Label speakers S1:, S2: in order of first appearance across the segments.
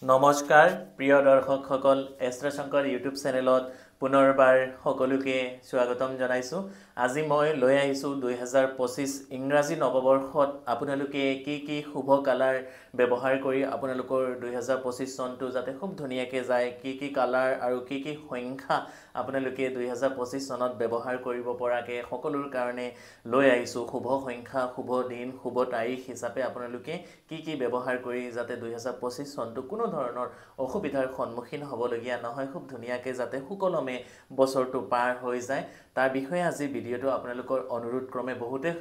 S1: নমস্কাৰ প্ৰিয় দৰ্শকসকল astro Shankar YouTube চেনেলত পুনৰবাৰ সকলোকে স্বাগতম জনাইছো। আজি মই লৈ আহিছো 2025 ইংৰাজী নৱবৰ্ষত আপোনালোকে কি শুভ কালাৰ ব্যৱহাৰ কৰি আপোনালোকৰ 2025 চনটো যাতে খুব ধুনীয়াকৈ যায়, কি কালাৰ আৰু কি সংখ্যা আপোনালোকে 2025 চনত ব্যৱহাৰ কৰিব পৰাকৈ সকলোৰ কাৰণে লৈ আহিছো। শুভ সংখ্যা, শুভ দিন, শুভ তাৰিখ হিচাপে আপোনালোকে কি ব্যৱহাৰ কৰি যাতে 2025 চনটো কোনো ধৰণৰ অসুবিধাৰ সন্মুখীন হ'বলগীয়া নহয়, খুব ধুনীয়াকৈ যাতে সুকলমে বছৰটো পাৰ হৈ যায়, তাৰ বিষয়ে আজি ভিডিঅ'টো আপোনালোকৰ অনুৰোধ ক্ৰমে বহুতে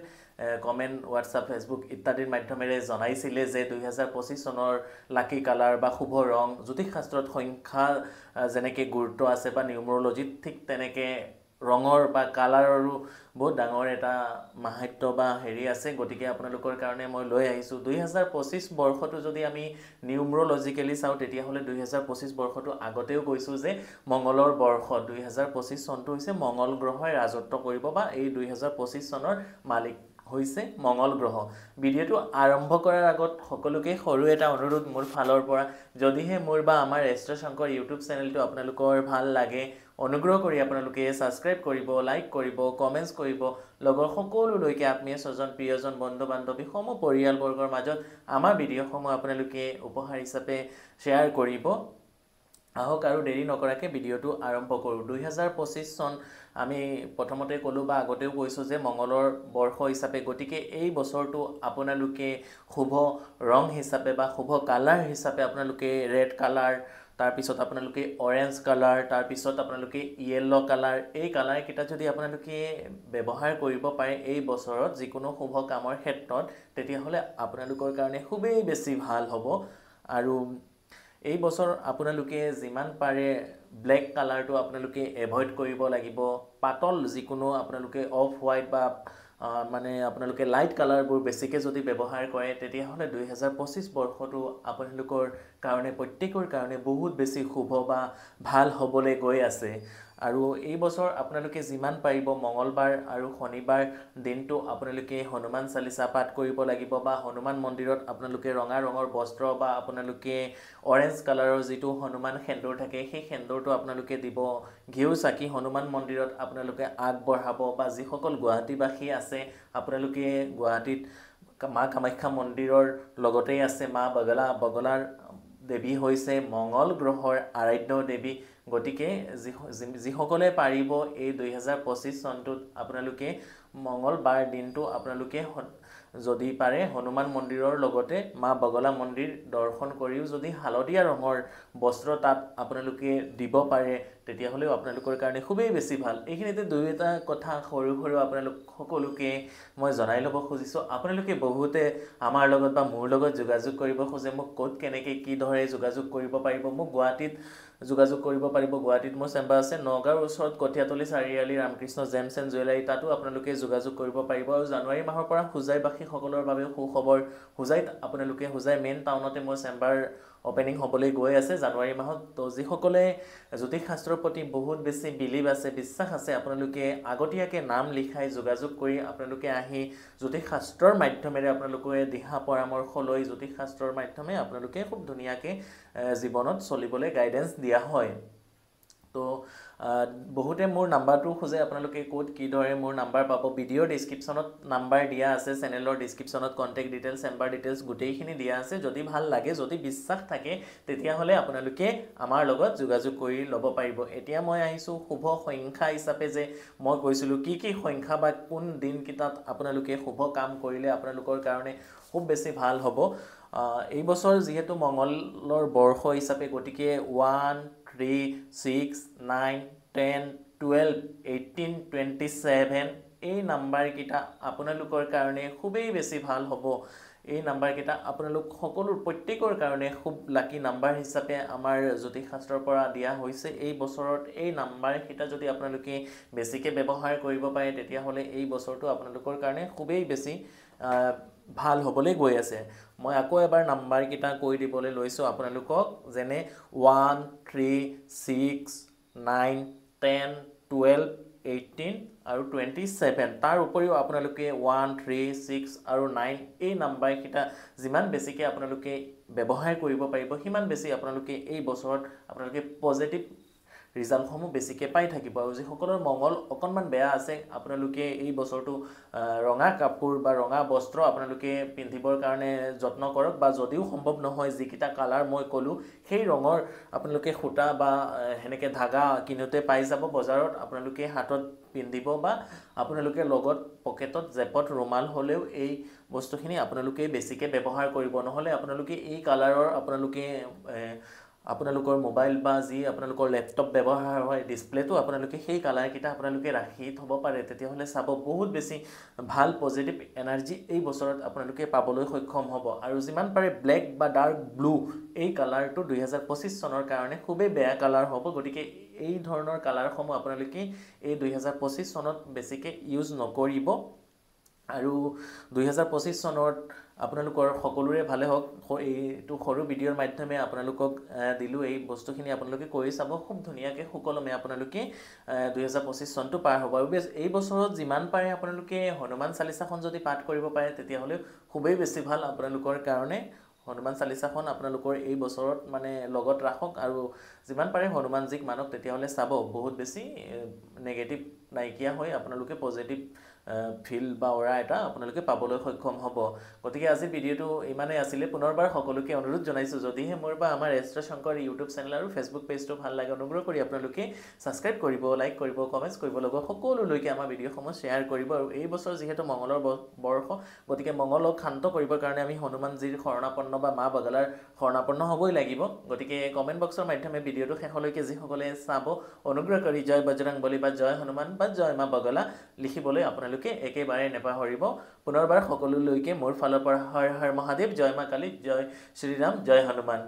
S1: কমেণ্ট, হোৱাটছআপ, ফেচবুক ইত্যাদিৰ মাধ্যমেৰে জনাইছিলে যে 2025 চনৰ লাকি কালাৰ বা শুভ ৰং, জ্যোতিষশাস্ত্ৰত সংখ্যা যেনেকৈ গুৰুত্ব আছে বা নিউমৰলজিত ঠিক তেনেকৈ ৰঙৰ বা কালাৰৰো বহুত ডাঙৰ এটা মাহাত্য বা হেৰি আছে। গতিকে আপোনালোকৰ কাৰণে মই লৈ আহিছোঁ 2025 বৰ্ষটো যদি আমি নিউমৰলজিকেলি চাওঁ তেতিয়াহ'লে 2025 বৰ্ষটো আগতেও কৈছোঁ যে মঙ্গলৰ বৰ্ষ। 2025 চনটো হৈছে মঙ্গল গ্ৰহই ৰাজত্ব কৰিব বা এই 2025 চনৰ মালিক হৈছে মঙ্গল গ্ৰহ। ভিডিঅ'টো আৰম্ভ কৰাৰ আগত সকলোকে সৰু এটা অনুৰোধ মোৰ ফালৰ পৰা, যদিহে মোৰ বা আমাৰ এষ্ট্ৰ শংকৰ ইউটিউব চেনেলটো আপোনালোকৰ ভাল লাগে অনুগ্ৰহ কৰি আপোনালোকে ছাবস্ক্ৰাইব কৰিব, লাইক কৰিব, কমেণ্টছ কৰিব, লগৰ সকলোলৈকে আত্মীয় স্বজন, প্ৰিয়জন, বন্ধু বান্ধৱী সমূহ পৰিয়ালবৰ্গৰ মাজত আমাৰ ভিডিঅ'সমূহ আপোনালোকে উপহাৰ হিচাপে শ্বেয়াৰ কৰিব। আহক আৰু দেৰি নকৰাকৈ ভিডিঅ'টো আৰম্ভ কৰোঁ। 2025 চন আমি প্ৰথমতে ক'লোঁ বা আগতেও কৈছোঁ যে মঙ্গলৰ বৰ্ষ হিচাপে, গতিকে এই বছৰটো আপোনালোকে শুভ ৰং হিচাপে বা শুভ কালাৰ হিচাপে আপোনালোকে ৰেড কালাৰ, তাৰপিছত আপোনালোকে অৰেঞ্জ কালাৰ, তাৰপিছত আপোনালোকে য়েল্ল' কালাৰ, এই কালাৰকেইটা যদি আপোনালোকে ব্যৱহাৰ কৰিব পাৰে এই বছৰত যিকোনো শুভ কামৰ ক্ষেত্ৰত, তেতিয়াহ'লে আপোনালোকৰ কাৰণে খুবেই বেছি ভাল হ'ব। আৰু এই বছৰ আপোনালোকে যিমান পাৰে ব্লেক কালাৰটো আপোনালোকে এভইড কৰিব লাগিব। পাতল যিকোনো আপোনালোকে অফ হোৱাইট বা মানে আপোনালোকে লাইট কালাৰবোৰ বেছিকৈ যদি ব্যৱহাৰ কৰে তেতিয়াহ'লে 2025 বৰ্ষটো আপোনালোকৰ কাৰণে প্ৰত্যেকৰ কাৰণে বহুত বেছি শুভ বা ভাল হ'বলৈ গৈ আছে। আৰু এই বছৰ আপোনালোকে যিমান পাৰিব মঙ্গলবাৰ আৰু শনিবাৰ দিনটো আপোনালোকে হনুমান চালিচা পাঠ কৰিব লাগিব বা হনুমান মন্দিৰত আপোনালোকে ৰঙা ৰঙৰ বস্ত্ৰ বা আপোনালোকে অৰেঞ্জ কালাৰৰ যিটো হনুমান সেন্দুৰ থাকে সেই সেন্দুৰটো আপোনালোকে দিব, ঘিউ চাকি হনুমান মন্দিৰত আপোনালোকে আগবঢ়াব। বা যিসকল গুৱাহাটীবাসী আছে আপোনালোকে গুৱাহাটীত মা কামাখ্যা মন্দিৰৰ লগতেই আছে মা বগলাৰ দেৱী হৈছে মঙ্গল গ্ৰহৰ আৰাধ্য দেৱী। গতিকে যিসকলে পাৰিব এই 2025 চনটোত আপোনালোকে মঙ্গলবাৰ দিনটো আপোনালোকে যদি পাৰে হনুমান মন্দিৰৰ লগতে মা বগলা মন্দিৰ দৰ্শন কৰিও যদি হালধীয়া ৰঙৰ বস্ত্ৰ তাত আপোনালোকে দিব পাৰে তেতিয়াহ'লেও আপোনালোকৰ কাৰণে খুবেই বেছি ভাল। এইখিনিতে দুই এটা কথা সৰু আপোনালোক সকলোকে মই জনাই ল'ব খুজিছোঁ। আপোনালোকে বহুতে আমাৰ লগত বা মোৰ লগত যোগাযোগ কৰিব খোজে, মোক ক'ত কেনেকৈ কি ধৰে যোগাযোগ কৰিব পাৰিব, মোক গুৱাহাটীত যোগাযোগ কৰিব পাৰিব। গুৱাহাটীত মোৰ চেম্বাৰ আছে, নগাঁৱৰ ওচৰত কঠীয়াতলী চাৰিআলি ৰামকৃষ্ণ জেমছ এণ্ড জুৱেলাৰী, তাতো আপোনালোকে যোগাযোগ কৰিব পাৰিব। আৰু জানুৱাৰী মাহৰ পৰা হোজাইবাসীসকলৰ বাবেও সুখবৰ, হোজাই মেইন টাউনতে মোৰ চেম্বাৰ অপেনিং হ'বলৈ গৈ আছে জানুৱাৰী মাহত। তো যিসকলে জ্যোতিষশাস্ত্ৰৰ প্ৰতি বহুত বেছি বিলিভ আছে, বিশ্বাস আছে, আপোনালোকে আগতীয়াকৈ নাম লিখাই যোগাযোগ কৰি আপোনালোকে আহি জ্যোতিষশাস্ত্ৰৰ মাধ্যমেৰে আপোনালোকে দিহা পৰামৰ্শ লৈ জ্যোতিষশাস্ত্ৰৰ মাধ্যমে আপোনালোকে খুব ধুনীয়াকৈ জীৱনত চলিবলৈ গাইডেন্স দিয়া হয়। তো বহুতে মোৰ নাম্বাৰটো খোজে, আপোনালোকে ক'ত কি ধৰে মোৰ নাম্বাৰ পাব। ভিডিঅ'ৰ ডিছক্ৰিপশ্যনত নাম্বাৰ দিয়া আছে, চেনেলৰ ডিছক্ৰিপশ্যনত কণ্টেক্ট ডিটেইলছ, চেম্বাৰ ডিটেইলছ গোটেইখিনি দিয়া আছে। যদি ভাল লাগে, যদি বিশ্বাস থাকে তেতিয়াহ'লে আপোনালোকে আমাৰ লগত যোগাযোগ কৰি ল'ব পাৰিব। এতিয়া মই আহিছোঁ শুভ সংখ্যা হিচাপে, যে মই কৈছিলোঁ কি সংখ্যা বা কোন দিনকেইটাত আপোনালোকে শুভ কাম কৰিলে আপোনালোকৰ কাৰণে খুব বেছি ভাল হ'ব। এই বছৰ যিহেতু মঙ্গলৰ বৰ্ষ হিচাপে, গতিকে 1, 3, 6, 9, 10, 12, 18, 27 এই নাম্বাৰকেইটা আপোনালোকৰ কাৰণে খুবেই বেছি ভাল হ'ব। এই নাম্বাৰকেইটা আপোনালোক সকলো প্ৰত্যেকৰ কাৰণে খুব লাকি নাম্বাৰ হিচাপে আমাৰ জ্যোতিষশাস্ত্ৰৰ পৰা দিয়া হৈছে। এই বছৰত এই নাম্বাৰকেইটা যদি আপোনালোকে বেছিকৈ ব্যৱহাৰ কৰিব পাৰে তেতিয়াহ'লে এই বছৰটো আপোনালোকৰ কাৰণে খুবেই বেছি ভাল হ'বলৈ গৈ আছে। মই আকৌ এবাৰ নাম্বাৰকেইটা কৈ দিবলৈ লৈছোঁ আপোনালোকক, যেনে 1, 3, 6, 9, 10, 12, 18 আৰু 27 তাৰ উপৰিও আপোনালোকে 1 3 6 আৰু 9 এই নাম্বাৰকেইটা যিমান বেছিকৈ আপোনালোকে ব্যৱহাৰ কৰিব পাৰিব সিমান বেছি আপোনালোকে এই বছৰত আপোনালোকে পজিটিভ ৰিজাল্টসমূহ বেছিকৈ পাই থাকিব আৰু যিসকলৰ মংগল অকণমান বেয়া আছে আপোনালোকে এই বছৰটো ৰঙা কাপোৰ বা ৰঙা বস্ত্ৰ আপোনালোকে পিন্ধিবৰ কাৰণে যত্ন কৰক বা যদিও সম্ভৱ নহয় যিকেইটা কালাৰ মই ক'লোঁ সেই ৰঙৰ আপোনালোকে সূতা বা সেনেকৈ ধাগা কিনোতে পাই যাব বজাৰত আপোনালোকে হাতত পিন্ধিব বা আপোনালোকে লগত পকেটত জেপত ৰুমাল হ'লেও এই বস্তুখিনি আপোনালোকে বেছিকৈ ব্যৱহাৰ কৰিব নহ'লে আপোনালোকে এই কালাৰৰ আপোনালোকৰ মোবাইল বা যি আপোনালোকৰ লেপটপ ব্যৱহাৰ হয় ডিসপ্লেটো আপোনালোকে সেই কালাৰকেইটা আপোনালোকে ৰাখি থ'ব পাৰে তেতিয়াহ'লে চাব বহুত বেছি ভাল পজিটিভ এনাৰ্জি এই বছৰত আপোনালোকে পাবলৈ সক্ষম হ'ব আৰু যিমান পাৰে ব্লেক বা ডাৰ্ক ব্লু এই কালাৰটো 2025 চনৰ কাৰণে খুবেই বেয়া কালাৰ হ'ব গতিকে এই ধৰণৰ কালাৰসমূহ আপোনালোকে এই 2025 চনত বেছিকৈ ইউজ নকৰিব আৰু 2025 চনত আপোনালোকৰ সকলোৰে ভালে হওক এইটো সৰু ভিডিঅ'ৰ মাধ্যমে আপোনালোকক দিলোঁ এই বস্তুখিনি আপোনালোকে কৰি চাব খুব ধুনীয়াকৈ সুকলমে আপোনালোকে 2025 চনটো পাৰ হ'ব আৰু এই বছৰত যিমান পাৰে আপোনালোকে হনুমান চালিচাখন যদি পাঠ কৰিব পাৰে তেতিয়াহ'লে খুবেই বেছি ভাল আপোনালোকৰ কাৰণে হনুমান চালিচাখন আপোনালোকৰ এই বছৰত মানে লগত ৰাখক আৰু যিমান পাৰে হনুমানজীক মানক তেতিয়াহ'লে চাব বহুত বেছি নেগেটিভ নাইকিয়া হৈ আপোনালোকে পজিটিভ ফিল বা অৰা এটা আপোনালোকে পাবলৈ সক্ষম হ'ব গতিকে আজি ভিডিঅ'টো ইমানেই আছিলে পুনৰবাৰ সকলোকে অনুৰোধ জনাইছোঁ যদিহে মোৰ বা আমাৰ এষ্ট্ৰ শংকৰ ইউটিউব চেনেল আৰু ফেচবুক পেজটো ভাল লাগে অনুগ্ৰহ কৰি আপোনালোকে ছাবস্ক্ৰাইব কৰিব লাইক কৰিব কমেণ্টছ কৰিব লগত সকলোলৈকে আমাৰ ভিডিঅ'সমূহ শ্বেয়াৰ কৰিব আৰু এই বছৰ যিহেতু মংগলৰ বৰ্ষ গতিকে মংগলক শান্ত কৰিবৰ কাৰণে আমি হনুমানজীৰ শৰণাপন্ন বা মা বগলাৰ শৰণাপন্ন হ'বই লাগিব গতিকে কমেণ্ট বক্সৰ মাধ্যমে ভিডিঅ'টো শেষলৈকে যিসকলে চাব অনুগ্ৰহ কৰি জয় বজৰংবলী বা জয় হনুমান বা জয় মা বগলা লিখিবলৈ আপোনালোকে একেবাৰে নেপাহৰিব পুনৰবাৰ সকলোলৈকে মোৰ ফালৰ পৰা হৰ হৰ মহাদেৱ জয় মা কালী জয় শ্ৰীৰাম জয় হনুমান